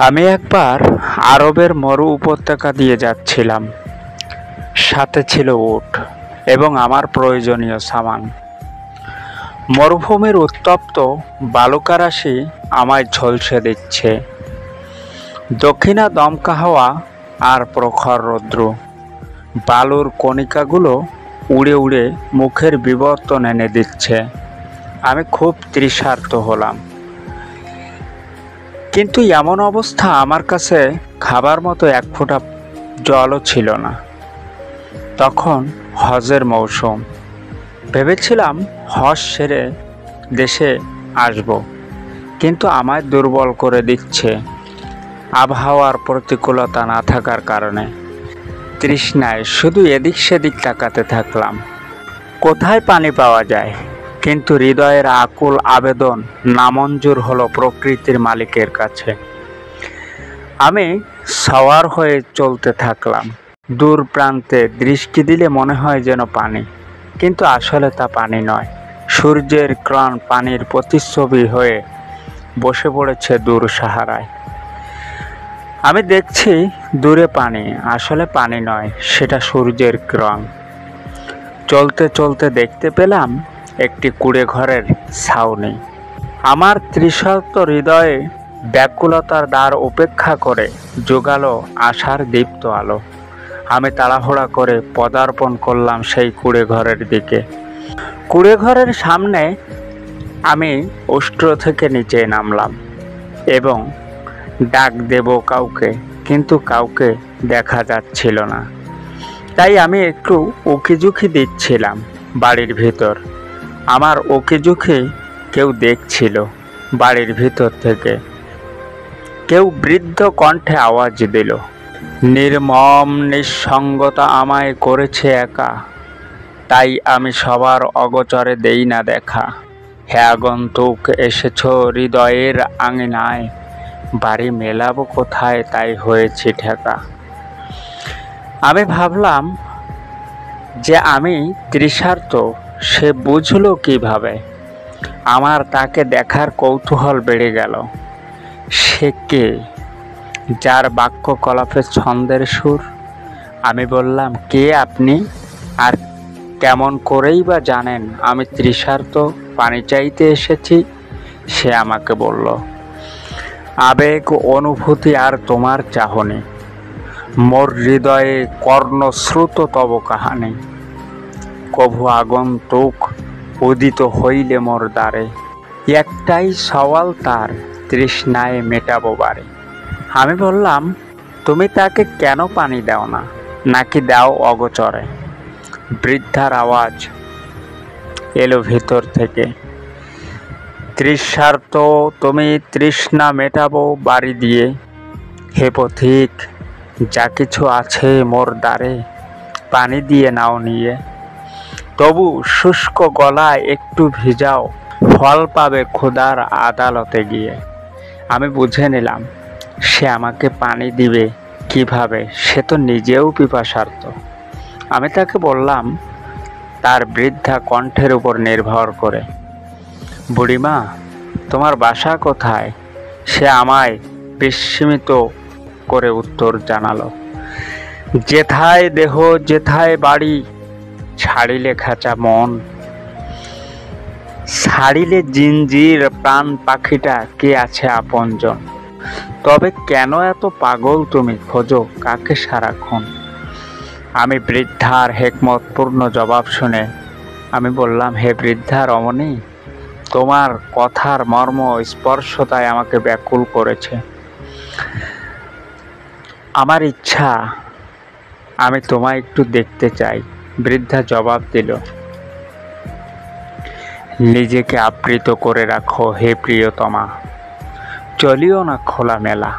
আমি একবার আরবের মরু উপত্যকা দিয়ে যাচ্ছিলাম। সাথে ছিল উট এবং আমার প্রয়োজনীয় সামান। মরুভূমির উত্তপ্ত বালুকারাশি আমায় ঝলসে দিচ্ছে। দক্ষিণা দমকা হাওয়া আর প্রখর রৌদ্র। বালুর কণিকাগুলো উড়ে উড়ে মুখের বিবর্তন এনে দিচ্ছে। আমি খুব তৃষার্ত হলাম, কিন্তু এমন অবস্থা আমার কাছে খাবার মতো এক ফোঁটা জলও ছিল না। তখন হজের মৌসুম। ভেবেছিলাম হজ সেরে দেশে আসব, কিন্তু আমায় দুর্বল করে দিচ্ছে আবহাওয়ার প্রতিকূলতা না থাকার কারণে। তৃষ্ণায় শুধু এদিক সেদিক তাকাতে থাকলাম। কোথায় পানি পাওয়া যায়, কিন্তু হৃদয়ের আকুল আবেদন নামঞ্জুর হলো প্রকৃতির মালিকের কাছে। আমি সওয়ার হয়ে চলতে থাকলাম। দূর প্রান্তে দৃষ্টি দিলে মনে হয় যেন পানি, কিন্তু আসলে তা পানি নয়। সূর্যের কিরণ পানির প্রতিচ্ছবি হয়ে বসে পড়েছে দূর সাহারায়। আমি দেখছি দূরে পানি, আসলে পানি নয়, সেটা সূর্যের কিরণ। চলতে চলতে দেখতে পেলাম একটি কুঁড়ে ঘরের ছাউনি। আমার তৃষার্ত হৃদয়ে ব্যাকুলতার দ্বার উপেক্ষা করে জোগালো আশার দীপ্ত আলো। আমি তাড়াহুড়া করে পদার্পণ করলাম সেই কুঁড়ে ঘরের দিকে। কুঁড়ে ঘরের সামনে আমি উষ্ট্র থেকে নিচে নামলাম এবং ডাক দেব কাউকে, কিন্তু কাউকে দেখা যাচ্ছিল না। তাই আমি একটু উকিঝুঁকি দিচ্ছিলাম বাড়ির ভিতর। আমার উকিঝুঁকি কেউ দেখছিল বাড়ির ভিতর থেকে। কেউ বৃদ্ধ কণ্ঠে আওয়াজ দিল, নির্মম নিঃসঙ্গতা আমায় করেছে একা, তাই আমি সবার অগোচরে দেই না দেখা। হে আগন্তুক, এসেছ হৃদয়ের আঙিনায়, বাড়ি মেলাবো কোথায় তাই হয়েছি ঠেকা। আমি ভাবলাম যে আমি তৃষার্ত, সে বুঝলো কিভাবে? আমার তাকে দেখার কৌতূহল বেড়ে গেল। সে কে, যার বাক্য কলাপে ছন্দের সুর? আমি বললাম, কে আপনি, আর কেমন করেই বা জানেন আমি তৃষার্ত, পানি চাইতে এসেছি? সে আমাকে বলল, আবেগ, অনুভূতি আর তোমার চাহনি, মোর হৃদয়ে কর্ণশ্রুত তব কাহানি। কভু আগন্তুক উদিত হইলে মোর দ্বারে, একটাই সওয়াল তার, তৃষ্ণায় মেটাবো বারে। আমি বললাম, তুমি তাকে কেন পানি দাও না, নাকি দাও অগোচরে? বৃদ্ধার আওয়াজ এলো ভেতর থেকে, তৃষার্ত তুমি, তৃষ্ণা মেটাবো বাড়ি দিয়ে। হে পথিক, যা কিছু আছে মোর দ্বারে, পানি দিয়ে নাও নিয়ে। তবু শুষ্ক গলায় একটু ভিজাও, ফল পাবে খোদার আদালতে গিয়ে। আমি বুঝে নিলাম সে আমাকে পানি দিবে কিভাবে, সে তো নিজেও পিপাসার্ত। আমি তাকে বললাম তার বৃদ্ধা কণ্ঠের উপর নির্ভর করে, বুড়িমা, তোমার বাসা কোথায়? সে আমায় বিস্মিত করে উত্তর জানালো, যেথায় দেহ যেথায় বাড়ি, ছাড়িলে খাঁচা মন, ছাড়িলে জিঞ্জির প্রাণ পাখিটা কে আছে আপনজন। তবে কেন এত পাগল তুমি, খোঁজো কাকে সারাক্ষণ? আমি বৃদ্ধার হেকমতপূর্ণ জবাব শুনে আমি বললাম, হে বৃদ্ধা রমণী, তোমার কথার মর্ম স্পর্শতায় আমাকে ব্যাকুল করেছে। আমার ইচ্ছা আমি তোমায় একটু দেখতে চাই। বৃদ্ধা জবাব দিল, নিজেকে আবৃত করে রাখো হে প্রিয়তমা, চলিও না খোলা মেলা।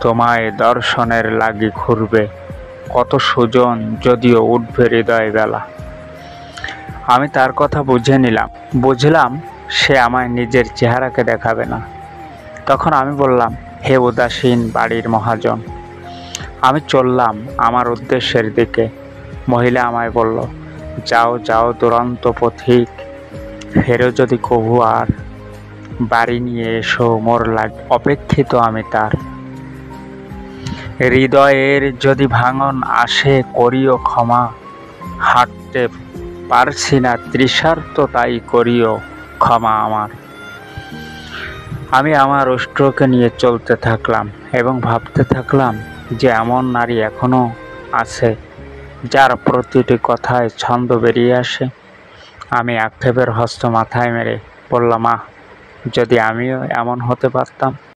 তোমায় দর্শনের লাগি ঘুরবে কত সুজন, যদিও উঠবে হৃদয় বেলা। আমি তার কথা বুঝলাম সে আমায় নিজের চেহারাকে দেখাবে না। তখন আমি বললাম, হে উদাসীন বাড়ির মহাজন। আমি চললাম আমার উদ্দেশ্যের দিকে। মহিলা আমায় বলল, যাও যাও দুরন্ত পথিক, ফেরো যদি কভু আর। বাড়ি নিয়ে এসো মোর অপেক্ষিত আমি তার। হৃদয়ের যদি ভাঙন আসে করিও ক্ষমা, হাঁটতে পারছি না তৃষার্ত তাই করিও ক্ষমা আমার। আমি আমার অষ্টকে নিয়ে চলতে থাকলাম এবং ভাবতে থাকলাম যে এমন নারী এখনো আছে যার প্রতিটি কথায় ছন্দ বেরিয়ে আসে। আমি আক্ষেপের হস্ত মাথায় মেরে বললাম, যদি আমিও এমন হতে পারতাম।